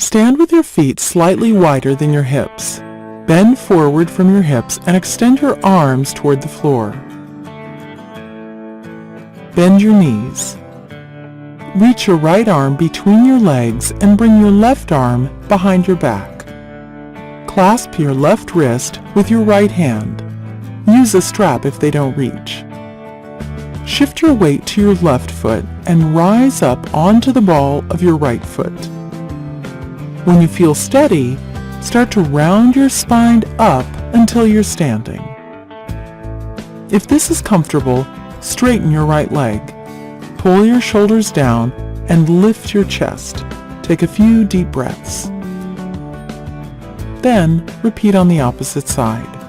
Stand with your feet slightly wider than your hips. Bend forward from your hips and extend your arms toward the floor. Bend your knees. Reach your right arm between your legs and bring your left arm behind your back. Clasp your left wrist with your right hand. Use a strap if they don't reach. Shift your weight to your left foot and rise up onto the ball of your right foot. When you feel steady, start to round your spine up until you're standing. If this is comfortable, straighten your right leg. Pull your shoulders down and lift your chest. Take a few deep breaths. Then repeat on the opposite side.